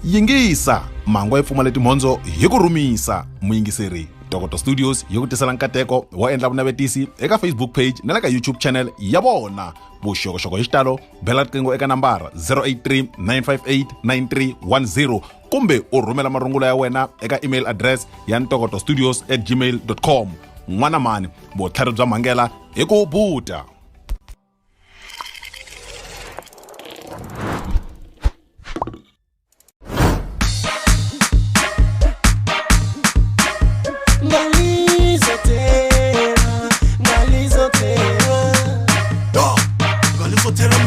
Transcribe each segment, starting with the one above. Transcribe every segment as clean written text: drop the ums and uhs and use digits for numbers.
yingisa mango ya pfumala timhondzo hi ku rhumisa. Muyingiseri Tokoto Studios yi ku tisela nkateko wo endla vunavetisi eka Facebook page na le ka YouTube channel ya vona. Vuxokoxoko hi xitalo bela riqingho eka nambara 083 958 9310 kumbe u rhumela marungulo ya wena eka email address ya ntokotostudios@gmail.com. N'wana mani vutlhari bya mhangela hi ku buta.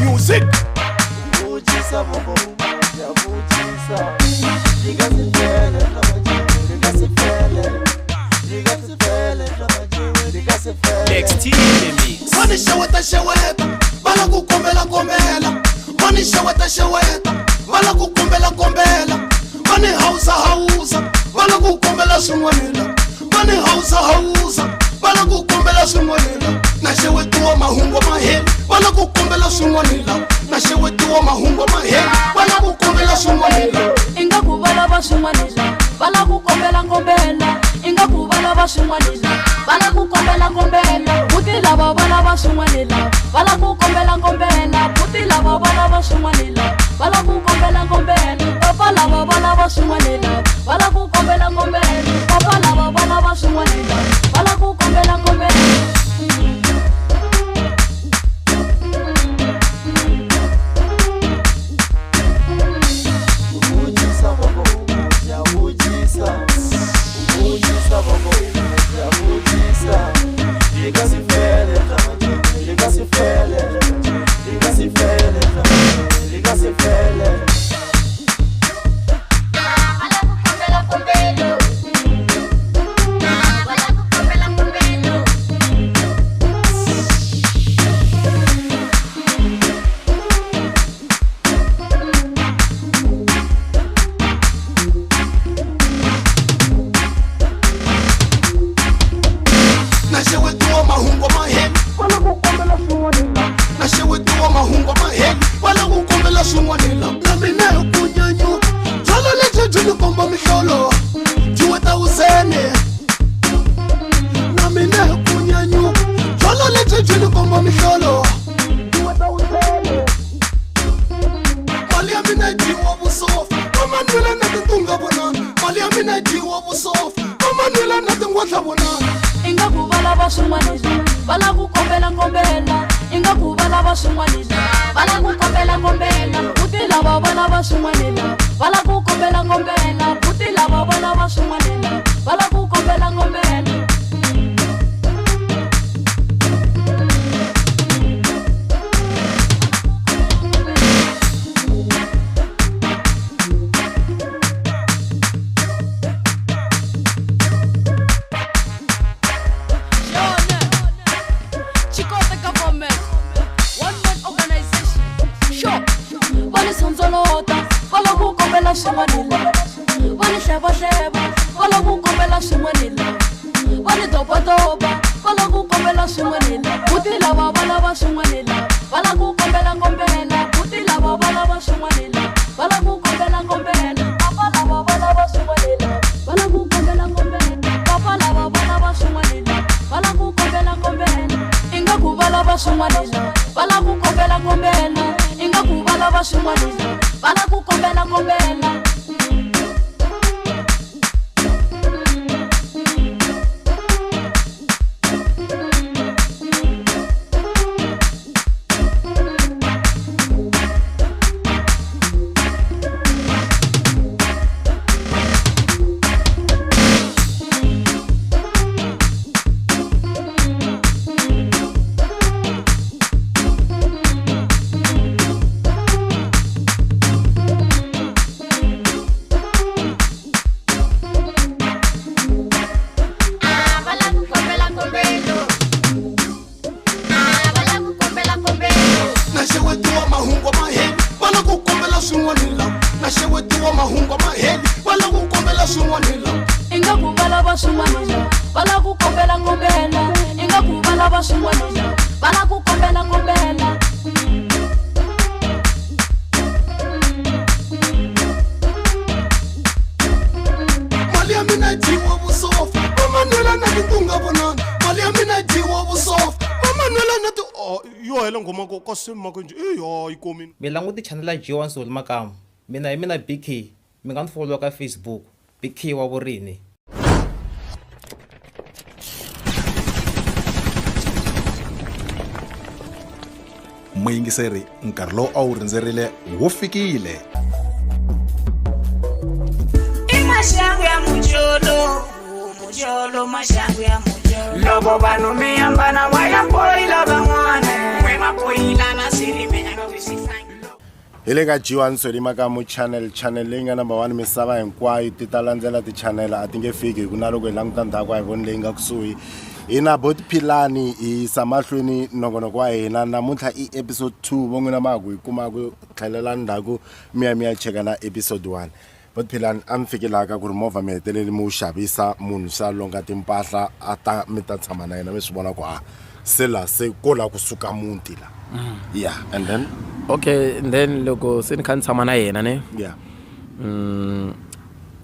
Music. Next team mix. Money shaweta, bala kukombela kombela. Money shaweta, bala kukombela kombela. Money hausa, bala kukombela swin'wanela. Money hausa, bala kukombela swin'wanela. Na shawetiwa mahungu maheli, bala kukombela swin'wanela. Na shawetiwa mahungu maheli, bala kukombela swin'wanela. Inga kubala ba swin'wanela, bala kukombela kombela. Inga kubala ba swin'wanela, bala kukombela kombela. Buti lava bala ba swin'wanela, bala kukombela kombela. Buti lava bala ba swin'wanela, bala kukombela kombela. Papa lava bala ba swin'wanela, bala kukombela kombela. Papa lava bala ba swin'wanela, bala kukombela kombela. Inga kubala ba swin'wanela, bala kukombela kombela. Inga kubala ba swin'wanela, bala kukombela kombela. Buti lava bala ba swin'wanela, bala kukombela kombela. Buti lava bala ba swin'wanela, bala kukombela kombela. Wani sheba, wala kukombela swin'wanela. Wani topa, wala kukombela swin'wanela. Buti lava bala ba swin'wanela, bala kukombela kombela. Buti lava bala ba swin'wanela, bala kukombela kombela. Papa lava bala ba swin'wanela, bala kukombela kombela. Papa lava bala ba swin'wanela, bala kukombela kombela. Inga kubala ba swin'wanela, bala kukombela kombela. Inga kubala ba swin'wanela, bala kukombela kombela. Inga kubala ba swin'wanela, bala kukombela kombela. Inga kubala ba swin'wanela, bala kukombela kombela. na tingunga vonana mali ya mina dyiwa vusoft mama nwela na ti yo hela ngoma ka sema konje hayi komini mi languti channel ya G1 Soul Makamu mina hi mina Big K mi nga ni follow ka Facebook Big K wa vurini muyingiseri nkarhi lowu a wu rindzerile wu fikile Maxangu ya mjolo maxangu ya mjolo loko vanhu mi hambana wa ya poyila van'wana we mapoyila na siri mi nga hi le ka G1 Soul Makamu channel leyi nga number 1 misava hinkwayo ti ta landzela ti-channel a ti nge fiki hi ku na loko hi languta ndhaku a hi voni leyi nga kusuhi hi na bot Philani hi samahlweni nongonoko wa hina namuntlha i episode 2 vo n'wina maku hi kumaku tlhelela ndhaku mi ya cheka na episode 1 bot Philani a mi fikelaka ku ri movha mi heteleli mi wu xavisa munhu xa longa timpahla a ta mi ta tshama na yena mi swi vona ku se ko la kusuka muti la yeah and then okay and then loko se ni kha ni tshama na yena ne yeah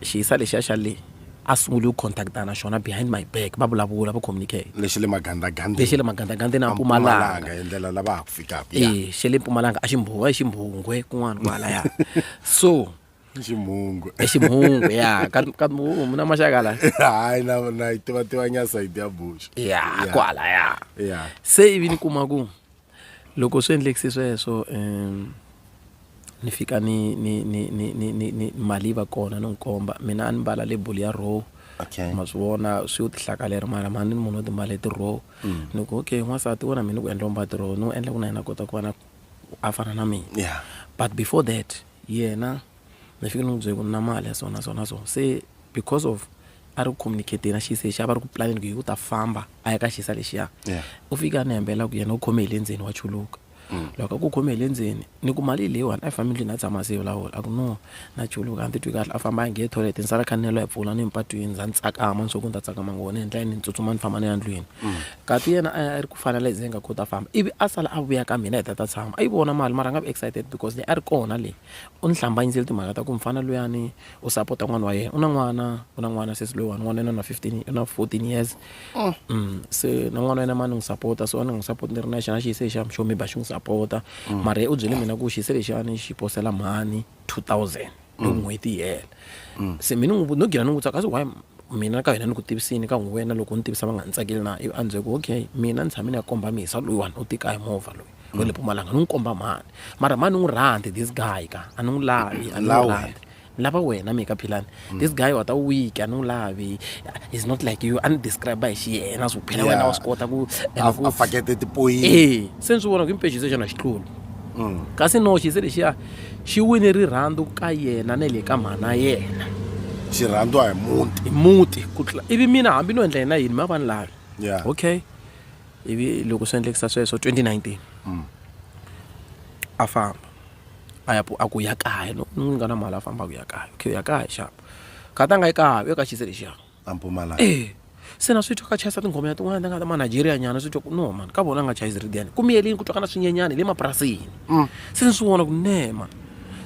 xiyisa lexiya xa le a sungule ku contactana xona behind my back va vulavula va communicate lexi le magandagandeni na Mpumalanga hi ndlela lava ha ku fikaka xe le Mpumalanga a Ximbhungwe kun'wana kwala ya so Ximhungu ya ka na maxaka la hayi na tiva nyasa idea bush ya kwala ya se ivi ni kuma ku loko swi endlekisi sweswo ni fika ni mali va kona no nkomba mina a ni mbala label ya raw okay ma swi vona swi u tihlakalera mara mani ni munhu timali ti raw ni ku okay n'wansati wona mina ku endla mbati raw no endla ku na yena kota ku va na a fana na mina yeah but before that yena ni fika ni n'wi byele ku na mali ya swona so se because of a ri communicate na xise xa va ri ku planning ku yi ku ta famba a ya ka xisa lexiya u fika ni hembela ku yena u khome hi le ndzeni wa chuluka loko ku khome hi le ndzeni ni ku mali leyiwani a family na tshama se vulavula a ku no na chuluka a ni titwi kahle a famba a nge toilet ni sala khanelo ya pfula ni mpatwini za ni tsakama ni swo ku ni ta tsakama ngone endla ni tsutsuma ni famba ni ya ndlwini kati yena a ri ku finalize nga kota famba ivi a sala a vuya ka mina hi ta tshama a yi vona mali mara nga be excited because le a ri kona le u ni hlambanyisile timhaka ta ku mfana loyani u support n'wana wa yena u na n'wana sesi loyiwani n'wana yena na 14 years se na n'wana yena mani n'wi support so ni n'wi support ni ri na xana xiyise xa mxo maybe xi n'wi support mara u byele mina ku xiyise lexiyani xi posela mani 2000 loko n'hweti yi hela se mina no gira ni n'wi tsaka why mina ka hina ni ku tivisini ka wena loko ni tivisa va nga ni tsakeli na a ndzi ku okay mina ni tshamini ya komba misa loyiwani u tika hi movha loyi wa le Mpumalanga ni n'wi komba mani mara mani ni n'wi rhandzi this guy ka a ni n'wi lavi a ni n'wi rhandzi lava wena mi ka Philani this guy wa ta weak a ni n'wi lavi is not like you and describe hi xiyena swo phela wena wa swi kota ku a fakete tipoyini se ni swi vona ku impexise xana xitlulu kasi no xiyise lexiya xi wine rirhandzu ka yena na le ka mana yena xirhandwa hi muti ku ivi mina hambi no endla yena yini ma vani lavi yeah okay ivi loko swi endlekisa sweswo 2019 a famba a ku ya kaya no ni nga na mali a famba ku ya kaya okay ya kaya xapa kata nga yi kaya eka xiyise lexiya a Mpumalanga se na swi twa ka chayisa tinghoma ya tin'wana ti nga ta ma-Nigeria nyana swi twa ku no man ka vona nga chayisi ridiyani ku miyelini ku twakana swinyenyani le mapurasini se ni swi vona ku ne man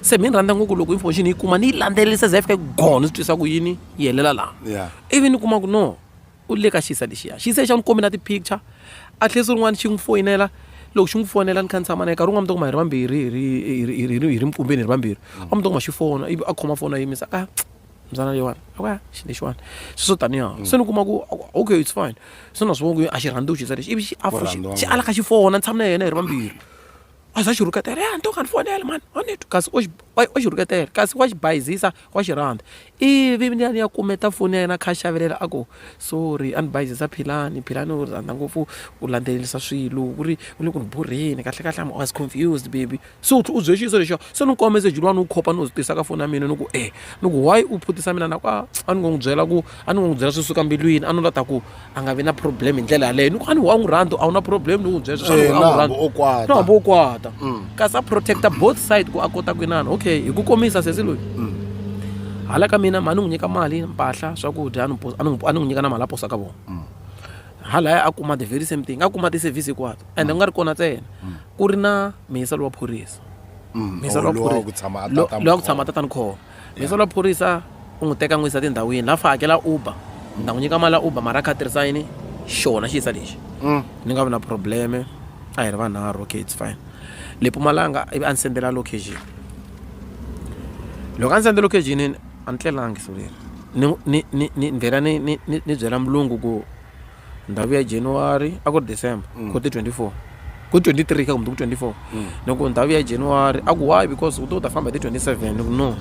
se mi ni rhandza ngopfu loko information yi kuma ni yi landzelelisa za yi fika gone swi twisa ku yini yi helela laha ivi ni kuma ku no u le ka xisa lexiya xise xa ni komi na ti-picture a tlhela rin'wana xi n'wi foyinela loko xi n'wi fonela ni kha ni tshama na nkarhi wun'wana mi to kuma hi ri vambirhi hi ri mpumbeni hi ri vambirhi a mi to kuma xi fona ivi a khoma fona a yimisa ka mzana leyiwani aka xi lexiwani sweswo taniya se ni kuma ku okay it's fine se na swi vona ku a xi rhandzi ku xisa lexi ivi xi ala ka xi fona ni tshama na yena hi ri vambirhi a za xi rhuketela ya ni to ka ni fonela mani kasi wa xi rhuketela kasi wa xi bayizisa wa xi rhandza ivi ni ya kumeta foni ya yena kha xavelela a ku sorry a ni bayizisa Philani u rhandza ngopfu u landzelelisa swilo u le ku ni burheni kahlekahle I was confused baby so u bye xiso lexiya se ni kuma message lwani u khopa ni u tisa ka foni ya mina ni ku ni ku why u phutisa mina na ku a ni ngo n'wi byela swi suka mbilwini a ni lata ku a nga vi na problem hi ndlela yaleyo ni ku a ni wa n'wi rhandza a wu na problem ni n'wi byela sweswo hambi u kwata kasi a protecta both side ku a kota ku inana okay hi ku komisa sesi loyi hala ka mina mani n'wi nyika mali mpahla swakudya a ni n'wi nyika na mali a posa ka vona hala a kuma the very same thing a kuma ti-service hinkwato and ku nga ri kona ntsena ku ri na miyiselo wa phorisa loyi a ku tshama tatani khoma miyiselo wa phorisa u n'wi teka n'wi yisa tindhawini laha fa hakela Uber ni ta n'wi nyika mali ya Uber mara kha tirhisa yini xona xi yisa lexi ni nga vi na probleme a hi ri vanharhu okay it's fine le Mpumalanga ivi a ni sendela location loko a ni sendela location a ni tlelangi soleri ni vhela ni byela mulungu ku ndhawu ya January a ku ri December ku ti 24 ku 23 ka kumbe ku 24 ni ku ndhawu ya January a ku why because u ta famba hi ti 27 ni ku no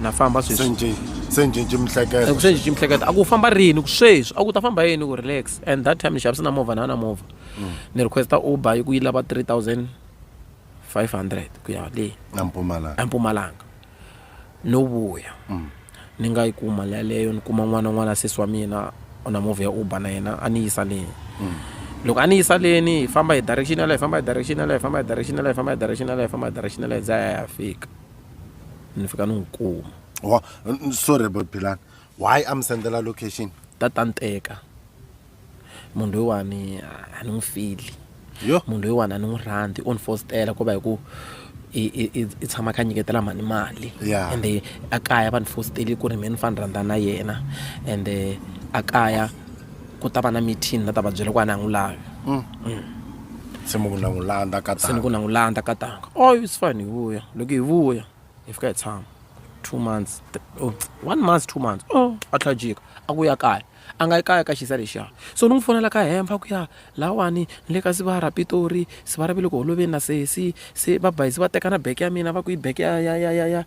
na famba sweswi senjinji mihleketo senjinji mihleketo a ku famba rini ku sweswi a ku ta famba yini ku relax and that time ni xavisa na movha na movha ni requesta Uber yi ku yi lava 3500 ku ya le Mpumalanga no vuya ni nga yi kuma leyo ni kuma n'wana sesi wa mina na movha ya Uber na yena a ni yisa le loko a ni yisa leni hi famba hi direction ya le za ya fika ni fika ni n'wi kuma sorry but Philani why am sendela location tatanteka munhu loyiwani a ni n'wi fili munhu loyiwani a ni n'wi rhandzi on fostela ku va hi ku i tshama kha nyiketela mali ende a kaya va ni fosteli ku ri me ni fani rhandza na yena ende a kaya ku ta va na meeting na ta va byela ku a na n'wi lavi se ni ku na n'wi landa katanga oh it's fine hi vuya loko hi vuya hi fika hi tshama 2 months 1 month 2 months a tlhajika a ku ya kaya a nga yi kaya ka xisa lexiya so ni n'wi fonela ka hemfa ku ya lawani ni le ka Sivara Pitori Sivara ve loko holoveni na sesi se vabayisi va teka na beke ya mina va ku yi beke ya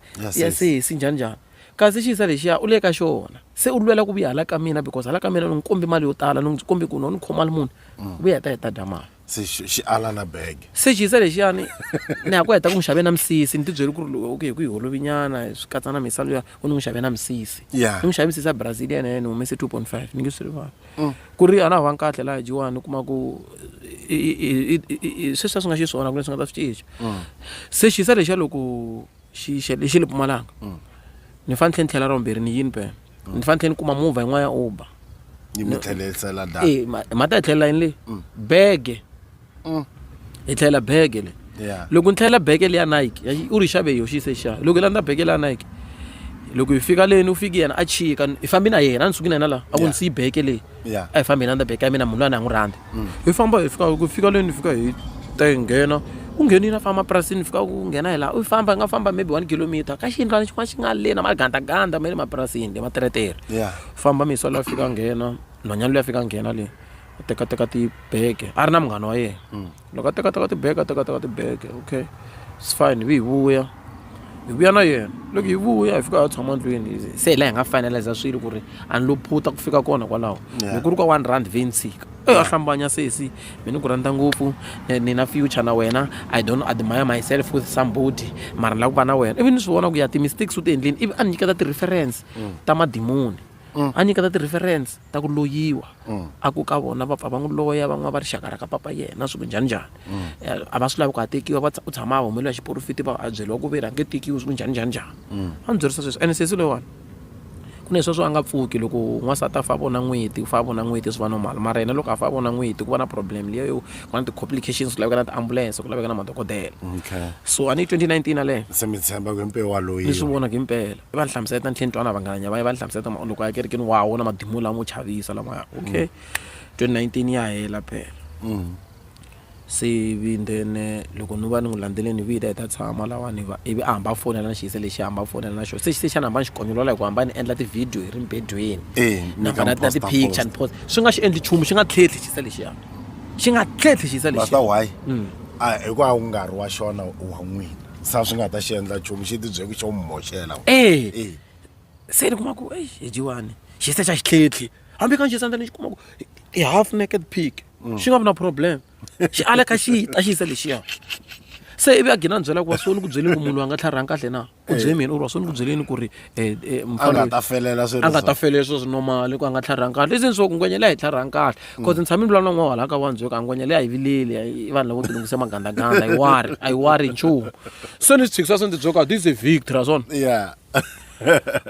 sesi njhani kasi xisa lexiya u le ka xona se u lwela ku vuya hala ka mina because hala ka mina ni n'wi kombi mali yo tala ni n'wi kombi ku no ni khoma mali muni vuya heta dya mali se xi ala na bag se xisa lexiyani ni ya ku heta ku n'wi xave na misisi ni tibyeli ku ri okay ku yi holovinyana swi katsa na misalo ya u ni n'wi xave na misisi ni n'wi xave misisi ya Brazilian ni humese 2.5 ni nge swi rivali ku ri a na hava kahle laha jiwani u kuma ku sweswiya swi nga xiswona ku leswi nga ta swi cinca se xisa lexiya loko xi le Mpumalanga ni fanele ni tlhela ra vumbirhi ni yini pe ni fanele ni kuma movha yin'wana ya Uber ni mi tlhelela da mata hi tlhelela yini le bege hi tlhela bege le loko ni tlhela bege le ya Nike u ri xave yo xise xa loko landa bege le ya Nike loko hi fika leni u fiki yena a chika hi fambi na yena a ni suki na yena laha a ku ni siyi bege leyi a hi fambi hi landa bege ya mina munhu loyi a ni n'wi rhandza hi famba hi fika ku fika leni hi fika hi nghena u ngenini a famba mapurasini fika ku nghena hi laha u famba hi nga famba maybe 1 kilometer ka xiyindlwana xin'wana xi nga le na magandaganda ma le mapurasini le materetere famba miso laha fika nghena nhwanyana loyi a fika nghena le u tekateka tibege a ri na munghana wa yena loko a tekateka tibege okay it's fine hi vuya na yena loko hi vuya hi fika hi tshama ndlwini se hi laha hi nga finaliza swilo ku ri a ni lo phuta ku fika kona kwalaho loko ku ri ka 1 rand vensika a hlambanya sesi mina ku rhandza ngopfu ni na future na wena I don't admire myself with somebody mara ni lava ku va na wena ivi ni swi vona ku ya ti-mistakes u ti endleni ivi a ni nyiketa ti-reference ta madimoni a nyiketa ti-reference ta ku loyiwa a ku ka vona va pfa va n'wi loya van'wana va rixaka ra ka papa yena swi ku njhaninjhani a va swi lavi ku a tekiwa u tshama a humelela xiporofiti va a byeriwa ku veri a nge tekiwi swi ku njhaninjhani a ni byerisa sweswi ene sesi loyiwani ku ne sweswo a nga pfuki loko n'wansati a fa vona n'weti ku fa vona n'weti swi va normal mara yena loko a fa vona n'weti ku va na problem leyo yo ku va na ti-complications ku laveka na ti-ambulance ku laveka na madokodela so a ni 2019 aleyo se mi tshemba ku impela wa loyi ni swi vona ku impela i va ni hlamuseta ni tlhela ni twana vanghanya va ni hlamuseta loko a kerekeni wawo na madimu lamo chavisa lamaya okay 2019 ya hela phela se then loko ni va ni n'wi landzeleni vita hi ta tshama lawani ivi a hamba fonela na xiyise lexi hamba fonela na xo se xise xana hamba ni xikonyolola hi ku hamba ni endla tivhidiyo hi ri mbedweni na ti-picture ni post swi nga xi endli nchumu xi nga tlhetlhi xiyise lexiya xi nga tlhetlhi xiyise lexi basta why hikuva u nga ri wa xona wa n'wina sa swi nga ta xi endla nchumu xi tibyele ku xo n'wi moxela se ni kuma ku hi jiwani xiyise xa xi tlhetlhi hambi ka xiyise ni xi kuma ku i half naked pig xi nga vi na problem xi ala ka xita xiyise lexiya se ivi a gina ni byela ku wa swo ni ku byeleni ku munhu a nga tlharihanga kahle na u byele mina u ri wa swo ni ku byeleni ku ri a nga ta felela sweswo swi normali ku a nga tlharihanga kahle leswi ni swo ku ngwenyela hi tlharihanga kahle cause ni tshame ni vulavula n'wana hala ka wa ndzheka a ngwenyele a hi vileli i vanhu lavo tilungise magandaganda a hi wari nchumu se ni swi tshikisa se ni tidzoka this is a victory swona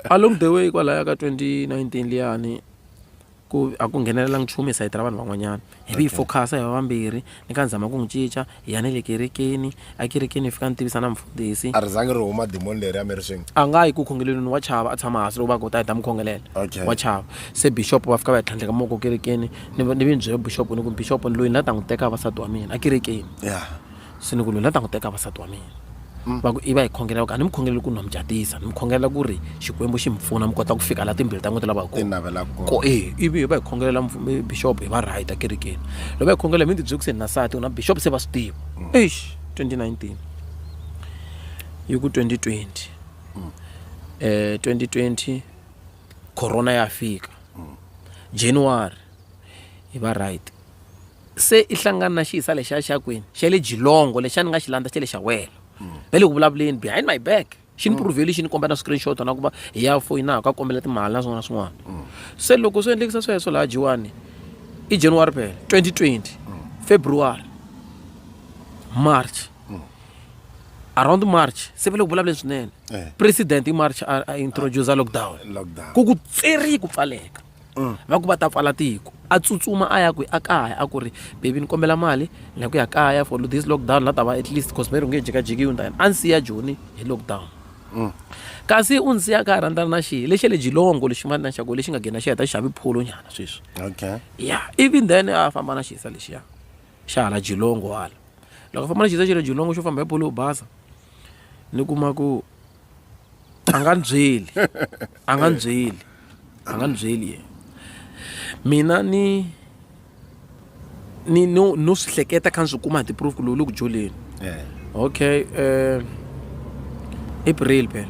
along the way kwalaya ka 2019 liyani ku a ku nghenelela nchumu esayiti ra vanhu van'wanyana ivi hi focus-a hi va vambirhi ni ka ndzama ku n'wi cinca hi ya ne le kerekeni a kerekeni hi fika ni tivisa na mfundhisi a ri zangi ri huma demoni leri a mi ri swin'we a nga yi ku khongelelweni wa chava a tshama hansi loko va ku ta hi ta mi khongelela wa chava se bishop va fika va hi tlhandleka moko kerekeni ni vi byele bishop ni ku bishop ni loyi ni la ta n'wi teka vasati wa mina a kerekeni se ni ku loyi ni la ta n'wi teka vasati wa mina va ku i va hi khongelela ku a ni mi khongeleli ku nwa mi jatisa ni mi khongelela ku ri xikwembu xi mi pfuna mi kota ku fika laha timbilu ta n'wi ti lavaka ko ivi hi va hi khongelela bishop hi va right a kerekeni loko va hi khongelela mi ti byele ku se ni na sati na bishop se va swi tiva 2019 yi ku 2020 2020 corona ya fika January hi va right se i hlangana na xisa lexa xa kwini xa le Jilongo lexa ni nga xi landza xa le xa wela ve le ku vulavuleni behind my back xi ni proveli xi ni komba na screenshot na ku va hi ya foyina ka kombela timali na swin'wana na swin'wana se loko swi endlekisa sweswo laha jiwani i January phela 2020 February March around March se ve le ku vulavuleni swinene president i March a introduce lockdown ku ku tseri ku pfaleka va ku va ta pfala tiko a tsutsuma a ya ku a kaya a ku ri baby ni kombela mali ni ku ya kaya for this lockdown la ta va at least cause meri nge jikajikiwi ndani a nsiya Joni hi lockdown kasi u nsiya ka randana na xi lexi le Jilongo lexi mani na xako lexi nga gena xi heta xavi pholo nyana sweswi even then a famba na xisa lexiya xa hala Jilongo hala loko famba na xisa xi le Jilongo xo famba hi pholo basa ni kuma ku a nga byeli mina ni no swi hleketa kha ni swi kuma hi ti-proof ku lowu ku joleni okay April phela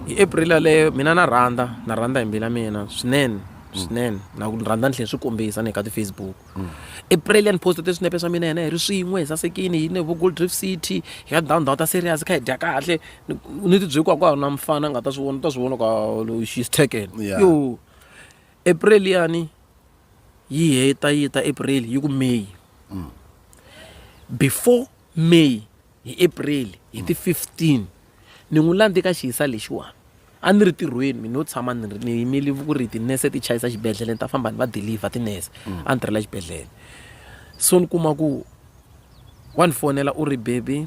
hi April aleyo mina na rhandza hi mbila mina swinene na ku rhandza ni tlhela swi kombisa ni ka ti-Facebook April ya ni posta tiswinepe swa mina yena hi ri swin'we hi sasekini hi ne vo Gold Reef City hi ya down ta serious kha hi dya kahle ni ti byele ku a na mfana nga ta swi vona ka she's taken yo April yani yi ta April yi ku May before May hi April hi ti 15 ni n'wi landze ka xisa lexiwani a ni ri tirhweni mina no tshama ni yimile ku ri tinese ti chayisa xibedhlele ni ta famba ni va deliver tinese a ni tirhela xibedhlele so ni kuma ku wa ni fonela u ri baby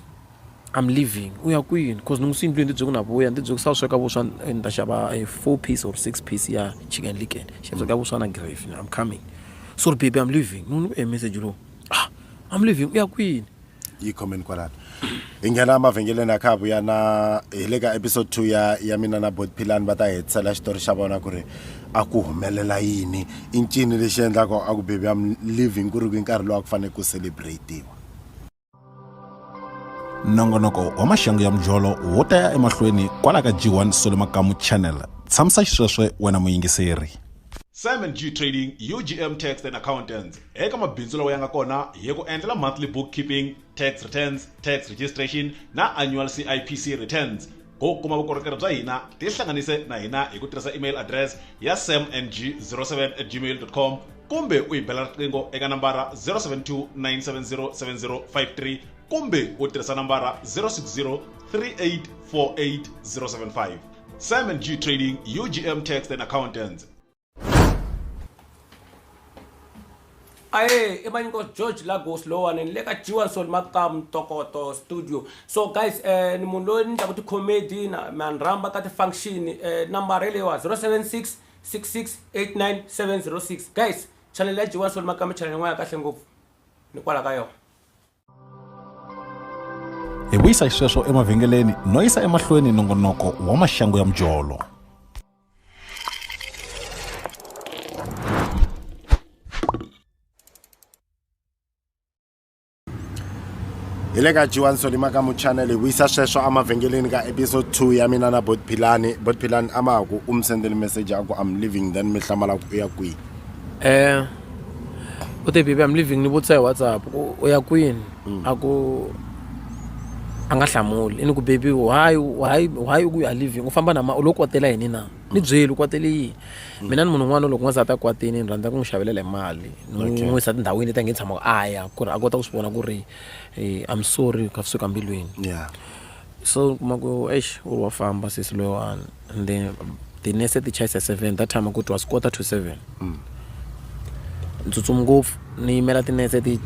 I'm leaving u ya kwini cause ni n'wi sindlweni ndzi ku na vuya ndzi ku sa sweka vuswa ni ta xava 4 piece or 6 piece ya chicken licken xi sweka vuswa na gravy I'm coming so baby I'm leaving no message lo I'm leaving u ya kwini yi comment kwalana ingena amavhengeleni akhavu yana hi le ka episode 2 ya mina na bot Philani va ta hetisela xitori xa vona ku ri a ku humelela yini i ncini lexi endlaka a ku baby I'm leaving ku ri ku nkarhi lowu a ku fanele ku celebratiwa nongonoko wa maxangu ya mjolo wo ta ya emahlweni kwala ka G1 Solo Makamu channel tshamisa xisweswe wena muyingiseri Simon G Trading UGM Tax and Accountants eka mabindzu lawa ya nga kona hi ku endlela monthly bookkeeping, tax returns, tax registration na annual CIPC returns. Ku kuma vukorhokeri bya hina tihlanganise na hina hi ku tirhisa email address ya samng07@gmail.com kumbe u hi bela riqingho eka nambara 0729707053 kumbe u tirhisa nambara 0603848075. Simon G Trading UGM Tax and Accountants. Aye, Emaniko George Lagos Lowan and Lega G1 Solo Makamu Tokoto Studio. So guys, ni mundo ni tabuti comedy na manramba kati function number really was 0766689706. Guys, channel ya G1 Solo Makamu channel ngwa kahle ngofu. Ni kwala kayo. Hi vuyisa xisweswo emavhengeleni no yisa emahlweni nongonoko wa maxangu ya mjolo. hi le ka G1 Solo Makamu channel hi vuyisa sweswo amavhengeleni ka episode 2 ya mina na bot Philani ama ku umsendele message aku I'm leaving then mi hlamala ku ya kwi uthi baby I'm leaving ni vutisa hi WhatsApp u ya kwini aku anga hlamuli ini ku baby why u ya leaving u famba na ma loko kwatela yini na ni byeli u kwatele yini mina ni munhu n'wana loko n'waza ta kwatini ni rhandza ku n'wi xavelela mali ni n'wi yisa tindhawini ta nge tshama aya ku ri a kota ku swi vona ku ri I'm sorry ka suka mbilwini so kuma ku u wa famba sisi loyiwani and then the next ti chayisa 7 that time ku it was 7:15 tsutsuma ngopfu ni yimela tinese ti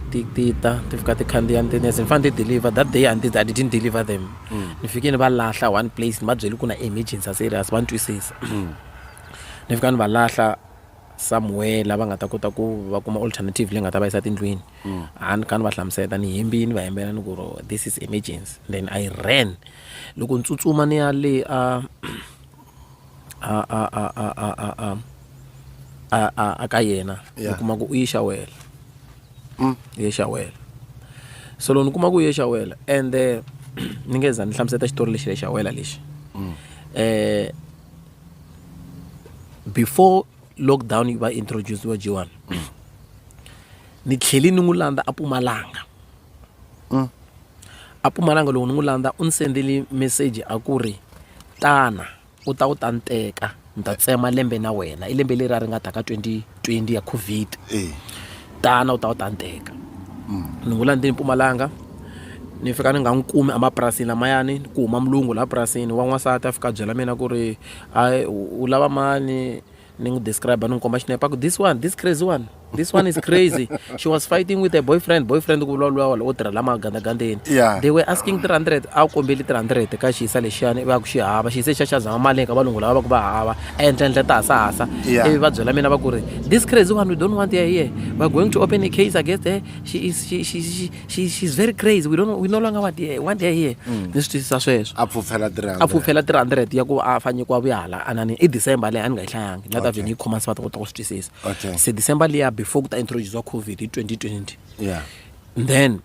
ta ti fika ti khandziya tinese ni fanele ti deliver that day I didn't deliver them ni fike ni va lahla one place ni va byeli ku na emergency serious va ni twisisa ni fika ni va lahla somewhere lava nga ta kota ku va kuma alternative leyi nga ta va yisa tindlwini ni kha ni va hlamuseta ni hembile ni va hembela ni ku ro this is emergency then I ran loko ni tsutsuma ni ya le ka yena ni kuma ku u yi xawela ye xawela so loko ni kuma ku u ye xawela and ni nge za ni hlamuseta xitori lexi le xawela lexi before lockdown yi va introduce wa G1 ni tlheli ni n'wi landza a Mpumalanga a Mpumalanga loko ni n'wi landza u ni sendeli message a ku ri tana u ta ni teka ni ta tsema lembe na wena I lembe leri a ri nga ta ka 2020 ya covid tana u ta ni teka ni n'wi landzeni Mpumalanga ni fika ni nga n'wi kumi emapurasini lamayani ku huma mulungu la purasini wa n'wansati a fika byela mina ku ri u lava mani ni n'wi describe ni n'wi komba xinepa ku this crazy one this one is crazy she was fighting with a boyfriend ku vulavula o tirha la magandagandeni they were asking 300 a kombeli 300 ka xiyisa lexiyani va ku xi hava xiyise xa zama mali ka valungu lava va ku va hava endlenhle ta hasahasa ivi va byela mina va ku ri this crazy one we don't want her here we're going to open a case against her she's very crazy we no longer want her here ni swi twisisa sweswo a pfufela 300 ya ku a fanyikiwa vuyala anani I December leyi a ni nga yi hlayangi la ta vheni yi khoma se va ta kota ku swi twisisa se December leya before ku ta introduce wa covid 2020 then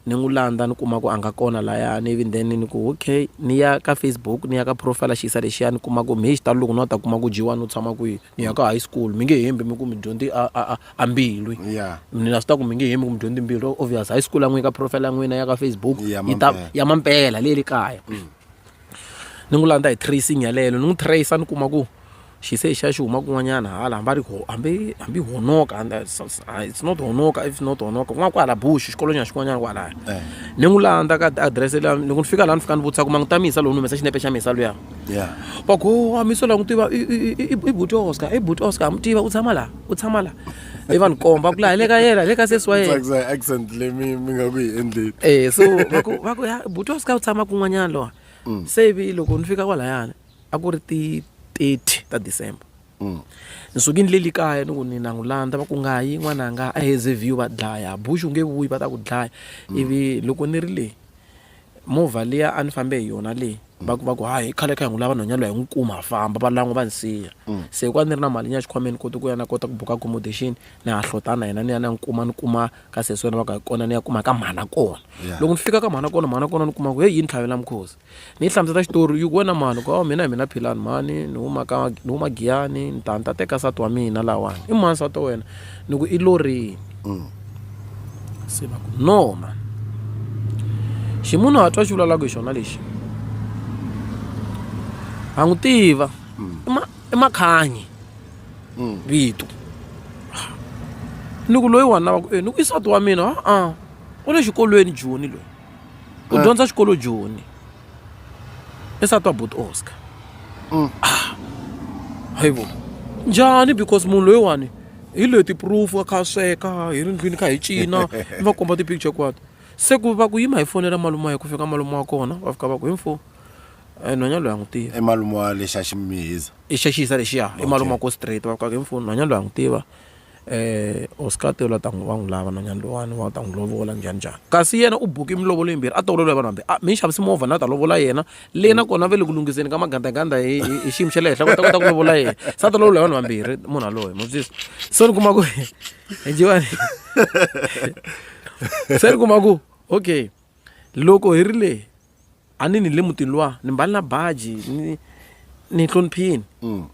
ni n'wi landza ni kuma ku a nga kona layani even then ni ku okay ni ya ka Facebook ni ya ka profile xiyisa lexiya ni kuma ku mi xitalo loko no ta kuma ku G1 u tshama kwihi ni ya ka high school mi nge hembi mi ku mi dyondzi a Mbilwi ni na swi ta ku mi nge hembi ku mi dyondzi Mbilwi obvious high school a n'wina ka profile ya n'wina ya ka Facebook ya Mampela leyi kaya ni n'wi landza hi tracing yaleyo ni n'wi tracer ni kuma ku xi se xa xi huma kun'wanyana hala hambi honoka and it's not honoka if not honoka kun'wana kwala bush xikolonyana xin'wanyana kwalaya ni n'wi landza ka address leyi loko ni fika laha ni fika ni vutisa ku ma n'wi ta misa lowu ni humesa xinepe xa misa luya va ku a misa la n'wi tiva i buti Oscar a mi tiva u tshama laha i va ni komba ku laha le ka yena le ka sesi wa yena accent leyi mi nga ku yi endleni so va ku buti Oscar u tshama kun'wanyana lowa se ivi loko ni fika kwalayani a ku ri ti 30 ta December ni sukini leli kaya ni ku ni na n'wi landza va ku nga yi n'wananga a heze view va dlaya bush u nge vuyi va ta ku dlaya ivi loko ni ri le movha liya a ni fambe hi yona leyi va ku hayi khale ka hi n'wi lava nhwanyana loyi hi n'wi kuma a famba va lan'we va ni siya se hikuva ni ri na mali ya xikhwameni koti ku ya na kota ku buka accommodation ni ya hlotana yena ni ya ni kuma ka sesi wena va ka hi kona ni ya kuma ka mhana kona loko ni fika ka mhana kona ni kuma ku heyi yi ni tlhavela mukhosi ni yi hlamuseta xitori yi ku wena mani ku mina hi mina Philani mani ni huma Giyani ni ta teka nsati wa mina lawani I mani nsati wa wena ni ku I lorini se va ku no man ximunhu a twa xi vulavulaka hi xona lexi a n'wi tiva I Makhanyi vito ni ku loyiwani na va ku ni ku isati wa mina u le xikolweni Joni loyi u dyondza xikolo Joni I nsati wa buti Oscar hayivo njhani because munhu loyiwani hi leti proof a kha a sweka hi ri ndlwini kha hi cina ni va komba ti-picture kwato se ku va ku yima hi fonela malume wa hi ku fika malume wa kona va fika va ku info nhwanyana loyi a n'wi tiva I malume wa lexi a xi mihisa I xa xiyisa lexiya I malume wa ko straight va fika ku info nhwanyana loyi a n'wi tiva Oscar tela ta n'wi va n'wi lava nhwanyana lowani va ta n'wi lovola njhani kasi yena u buki milovolo yimbirhi a tolovela vanhu hambi mi xavisi movha na ta lovola yena leyi na kona ve le ku lunghiseni ka magandaganda hi xiyimo xa le henhla kota ku lovola yena sa ta lovola vanhu vambirhi munhu aloye mavuzisi so ni kuma ku G1 se ni kuma ku okay loko hi ri le a ni le mutini luwa ni mbali na baji ni hloniphini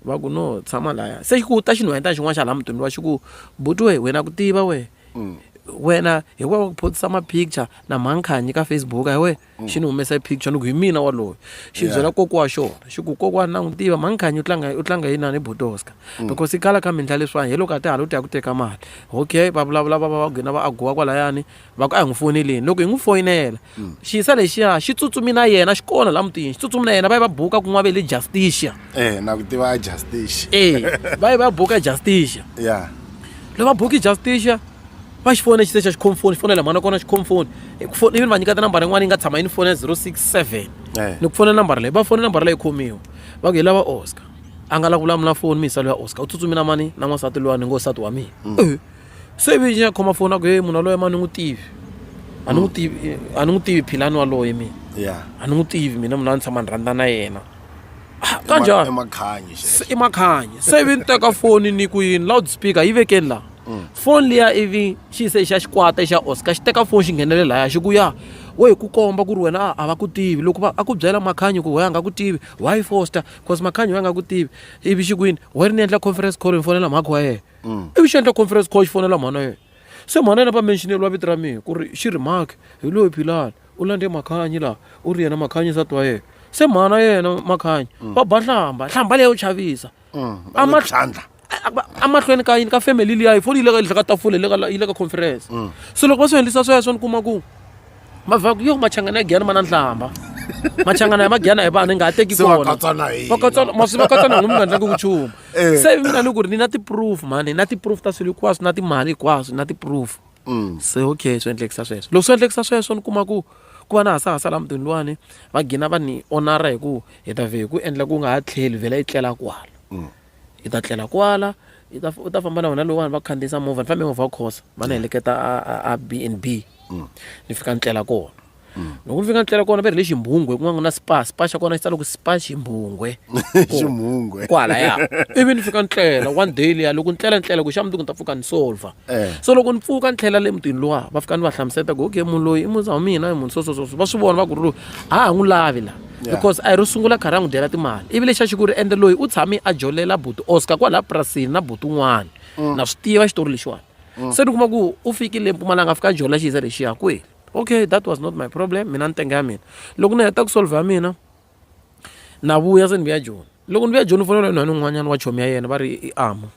va ku no tshama laya se ku ta xinhwanyana xin'wana xa laha mutini luwa xi ku buti wena ku tiva wena hi wa ku photisa ma-picture na Makhanyi ka Facebook a we xi ni humesa picture ni ku hi mina waloyo xi byela kokwa xona xi ku kokwana na n'wi tiva Makhanyi u tlanga yini ni buti Oscar because I kala ka mindla leswiwani hi loko a ti hala u ti ya ku teka mali okay va vulavula va gina va aguwa kwalayani va ku a hi n'wi foneleni loko hi n'wi foyinela xiyisa lexiya xi tsutsumi na yena xi kona laha mutini xi tsutsumi na yena va yi va buka kun'wa ve le Justicia na ku tiva a Justicia va yi va buka Justicia lava buki justicia va xi fona xitexa xi khomfoni xi fonela mhana kona xi khomfoni ivi va nyikata nambara yin'wana yi nga tshama yi ni fona 067 ni ku fonela nambara leyi va fona nambara leyi khomiwa va ku hi lava Oscar a nga la vulavula foni misa loya Oscar u tsutsumi na mani na n'wansati lowa ni ngo nsati wa mina se ivi ya khoma foni a ku he munhu waloye ma ni n'wi tivi a ni n'wi tivi Philani waloye mina a ni n'wi tivi mina munhu a ni tshama ni rhandza na yena kanjani i makhanyi se ivi ni teka foni ni ku yini loudspeaker yi vekeni laha foni liya ivi xi se xa xikwata xa Oscar xi teka foni xi nghenele laya xi ku ya we ku komba ku ri wena a va ku tivi loko a ku byela makhanyi ku we a nga ku tivi why Foster cause makhanyi we a nga ku tivi ivi xi kwini we ri ni endla conference call ni fonela mhaka wa yena ivi xi endla conference call xi fonela mhana yena se mhana yena va mentioneriwa vito ra mina ku ri xi ri mhaka hi loyi Philani u lande makhanyi laha u ri yena makhanyi nsati wa yena se mhana yena makhanyi va ba hlamba leyo chavisa amahlweni ka yini ka family liya yi foni yi le ka tafula yi le ka conference se loko va swi endlisa sweswo ni kuma ku mavhaku yo machangana ya giyana ma na nhlamba machangana ya magiyana hi vanhu hi nga ha teki kona masi va katsana n'wi mi nga ndlangi vuchumu se mina ni ku ri ni na ti-proof mani na ti-proof ta swilo hinkwaswo na timali hinkwaswo na ti-proof se okay swi endlekisa sweswo loko swi endlekisa sweswo ni kuma ku va na hasahasa la mutini luwani va gina va ni onara hi ku hi ta ve hi ku endla ku nga ha tlheli vhela yi tlela kwala hi ta tlela kwala u ta famba na wena lowani va khandziyisa movha ni fambe movha wa khosa va ni heleketa a B&B ni fika ni tlela kona loko ni fika ni tlela kona va ri le ximbungwe ku nga na spa xa kona xi tsala ku spa ximbungwe kwala ya ivi ni fika ni tlela one day liya loko ni tlela ku xa mundzuku ni ta pfuka ni solva so loko ni pfuka ni tlhela le mutini luwa va fika ni va hlamuseta ku okay munhu loyi i muza wa mina i munhu so va swi vona va ku ri loyi a n'wi lavi la because a hi ro sungula khari a n'wi dyela timali ivi lexi a xi ku ri ende loyi u tshame a jolela buti Oscar kwala purasini na buti un'wana na swi tiva xitori lexiwani se ni kuma ku u fikile Mpumalanga a fika a jola xiza lexiya kweli okay that was not my problem mina ni tenga ya mina loko ni heta ku solva ya mina na vuya se ni vuya Joni loko ni vuya Joni ni fonela nhwani un'wanyana wa chomi ya yena va ri i Amo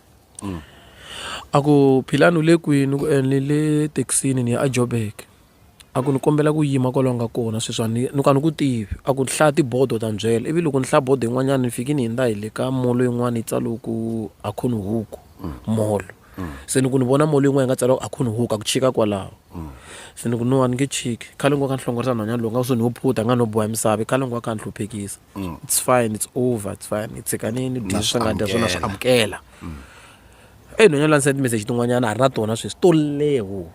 a ku Philani u le kwini ku ni le taxini ni ya a Joburg a ku ni kombela ku yima kwalaho nga kona sweswani ni ka ni ku tivi a ku ni hlaya tibodo ta byela ivi loko ni hlaya bodo yin'wanyana ni fiki ni hindza hi le ka molo yin'wana yi tsalo ku a khuni huku molo se ni ku ni vona molo yin'wana yi nga tsala ku a khuni huku a ku chika kwalaho se ni ku no a ni nge chiki khale ngo ka ni hlongorisa nhwanyana lowu nga so ni wo phuta nga no boha misava khale ngo ka ni hluphekisa it's fine it's over it's fine ni tshikanini dwi swi nga dya swona swi amukela nhwanyana la ni send message tin'wanyana a ri na tona sweswi to leho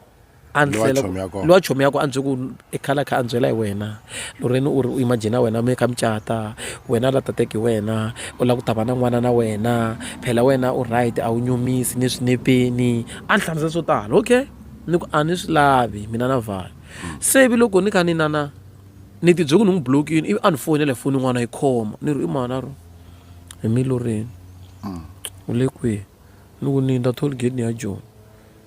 lowa chomi yako a ndzi ku i khala kha a byela hi wena loreni u ri u imagina wena mi kha micata wena la tateki wena u lava ku ta va na n'wana na wena phela wena u right a wu nyumisi ni swinepeni a ni hlamusela swo tala okay ni ku a ni swi lavi mina na vhaya se ivi loko ni kha ni nana ni tibye ku ni n'wi blokini ivi a ni fonela foni n'wana yi khoma ni ri i mana ro hi mi loreni u le kwihi ni ku ni nda tollgate ni ya Joni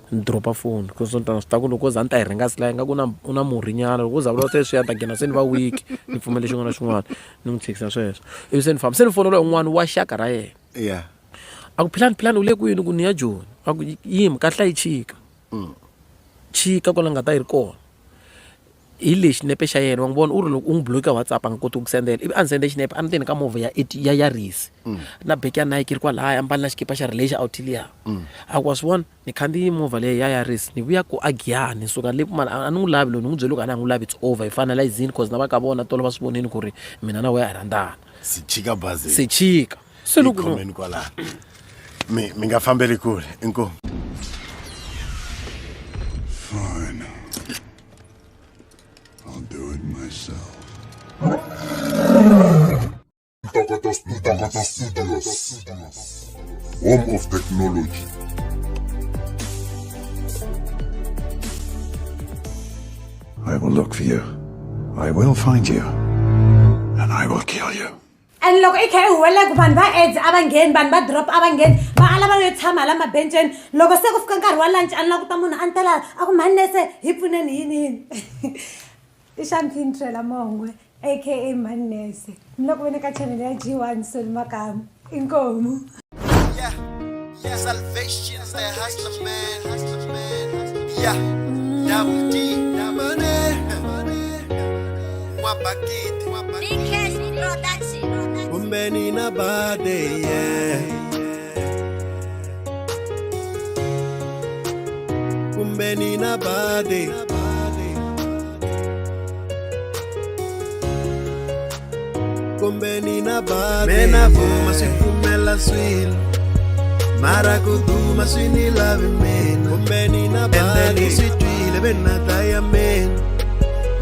ni dropa foni ku swi ta ku loko za ni ta yi ringasi laha ingaku u na murhinyana loko u za vula sweswi ya ta gina se ni va week ni pfumele xin'wana na xin'wana ni n'wi tshikisa sweswo ivi se ni famba se ni fonela un'wana wa xaka ra yena a ku Philani u le kwini ku ni ya Joni a ku yimi kahla yi chika kwala nga ta yi ri kona hi lexi xinepe xa yena wa n'wi vona u ri loko u n'wi bloka WhatsApp a nga koti ku sendela ivi a ni sende xinepe a ni teni ka movha ya yarisi na beki ya Nike ri kwalaya a mbali na xikipa xa relation out liya a ku wa swi vona ni khandziyi movha leyi ya yarisi ni vuya ku a Giyani ni suka le Mpumalanga a ni n'wi lavi loyi ni n'wi byele ku a ni a n'wi lavi it's over hi finalizini cause na va ka vona tolo va swi vonini ku ri mina na wehe a rhandzana se chika se loko kwala mi nga fambeli kule inkomu Fine. I'll do it myself. Studios. Home of technology. I will look for you. I will find you. And I will kill you. And look, I can't like one by eggs, abangain, ban by drop abangain, by Alabama time, Alama Benton, Logo of Kankar, lunch, and Lokamun Antala, Akumanese, Hipunan in. The champagne trail among, aka Manese. Look when I catch an energy one soon, Makamu, in Gomu. Yeah, salvation is the hustler man. Yeah, double D, money. Umbeni na bade, yeah. kumbe nina bade kumbe nina bade mena vuma sifumela swilo mara kuduma swinilavi mina kumbe nina bade endeni sitwile benataya mina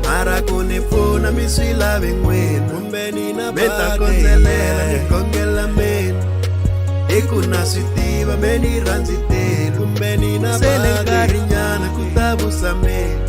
mara kunifuna miswilavi n'wina kumbe nina bade meta konzelela nikongela mina ikuna switiva meni rhandzitela kumbe nina bade sele nkarinyana ku ta vusa mina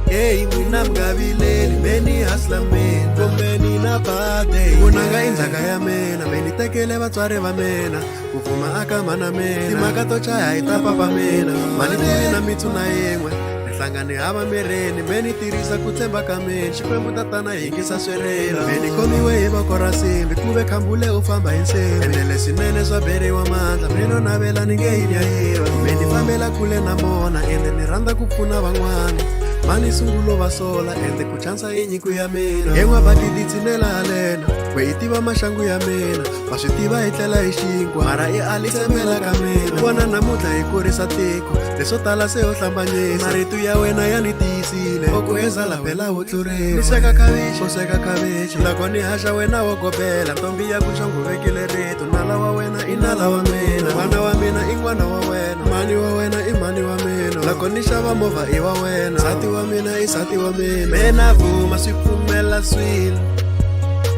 hey n'wina mga vileli meni hasla mina kumbe nina bade kunanga indzhaka ya mina meni tekele vatswari va mina ku pfuma aka mana mina timhaka to chaya hi ta papa mina mani tivi na mitsu na yin'we hlangane hava mireni meni tirisa ku tshemba ka mina xikwembu tatana hingisa swerela meni khomiwe hi voko ra simbi ku ve khambule u famba hi nsimbi ene leswinene swa beriwa mandla meno navela ni nge yi yayiva meni fambela kule na mona ende ni rhandza ku pfuna van'wana mani sungulo va sola ende ku chansa hi nyiko ya mina en'wabadidi tsinela halena we i tiva maxangu ya mina va swi tiva hi tlela hi xinkwa mara i alisemela ka mina vona namuntlha hi kurisa tiko leswo tala se ho hlambanyisa marito ya wena ya ni tiyisile oku ezala phela wo tluriwa ni sweka khavichi u sweka khavichi loko ni haxa wena wo gobela ntombi ya ku xonguvekile rito nala wa wena i nala wa mina n'wana wa mina i n'wana wa wena mani wa wena i mani wa mina loko ni xava movha i wa wena nsati wa mina i nsati wa mina mena vuma swi pfumela swilo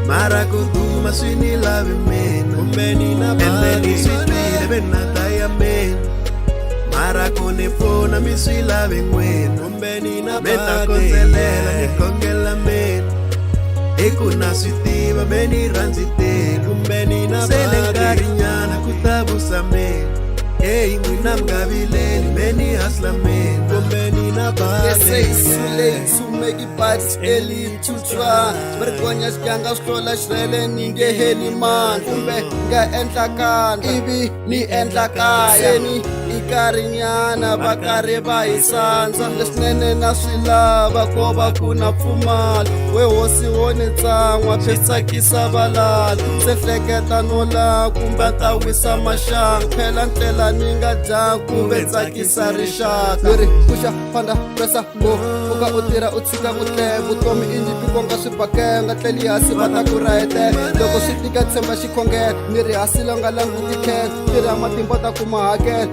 mara ku duma swi ni lavi mina kumbe nina bade swi twile benataya mina mara ku ni pfuna mi swi lavi n'wina kumbe nina bade meta konzelela ni kongela mina ikuna swi tiva meni rhandzitela kumbe nina bade sele nkarinyana ku ta vusa mina hey n'wina mga vileli meni hasla mina kumbe nina bade to make it but early to try Bergonya skyanga skola shrele ninge heli man kumbe nga endla kan ivi ni endla kaya ni ikarinyana bakare va hisanza leswinene na swilava ko va kuna pfumala we hosi woni tsan'wa phetsakisa valala se hleketa no la kumbe ta wisa maxanga phela ndlela ni nga dya kumbe tsakisa rixaka leri kuxa fanda pesa ngo uka u tirha u tshika vutle vutomi i nyimpi konga swi bakenga tleli hasi va ta ku rayete loko swi tika tshemba xikhongela ni ri hasi longa languti khela tirha matimba ta kuma hakela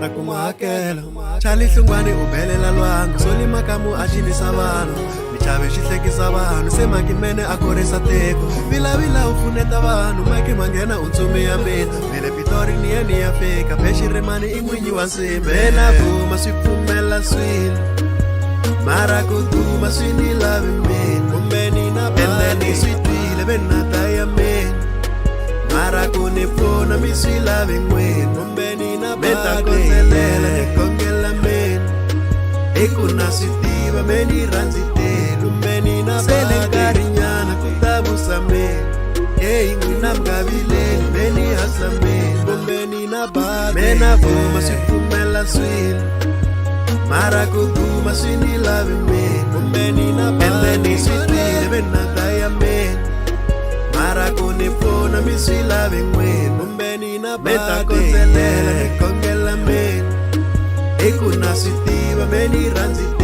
chali hlungwane u belela lwangu soli makamu a xilisa vanhu michave xi hlekisa vanhu se makimene a korisa tiko vilavila u pfuneta vanhu maki manghena u ntsumi ya mina mele pitori ni ye ni ya fika phexirimani i n'winyi wa nsimbi ena vuma swi pfumela swilo mara ku duma swi ni lavi mina kumbe nina bade swi twile benataya mina mara ku ni pfuna mi swi lavi n'wina kumbe nina meta konzelela ni kongela mina ikuna swi tiva meni rhandzitela kumbe nina sele nkarinyana ku ta vusa mina hey n'wina mga vileli meni hasla mina kumbe nina bade mena vuma swi pfumela swilo mara ku duma swi ni lavi mina kumbe nina bade swi twile benataya mina mara ku ni pfuna mi swi lavi n'wina kumbe nina bade meta konzelela ni kongela mina ikuna swi tiva meni rhandzitela